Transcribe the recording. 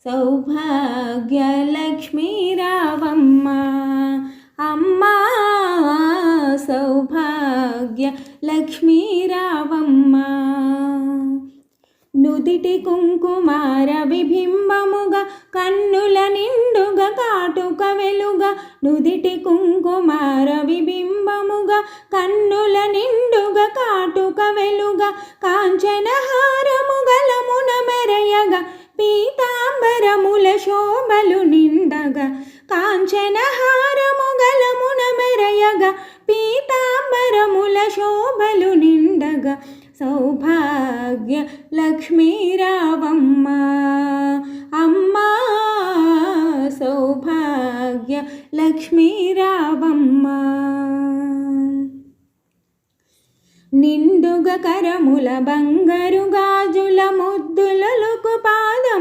సౌభాగ్యలక్ష్మీ రావమ్మ అమ్మా సౌభాగ్య లక్ష్మీ రావమ్మ. నుదిటి కుంకుమార విభింబముగా కన్నుల నిండుగా కాటుక వెలుగా. నుదిటి కుంకుమార విభింబముగా కన్నుల నిండుగా కాటుక వెలుగా. కాంచనహారము గలమున మెరయగా పీతాంబరముల శోభలు నిండగా. కాంచనహారము గలమున మెరయగా పీతాంబరముల శోభలు నిండగా. సౌభాగ్య లక్ష్మీ రావమ్మ అమ్మా సౌభాగ్య లక్ష్మీ రావమ్మ. నిండుగా కరముల బంగారు గాజుల ముద్దులలకు పాదం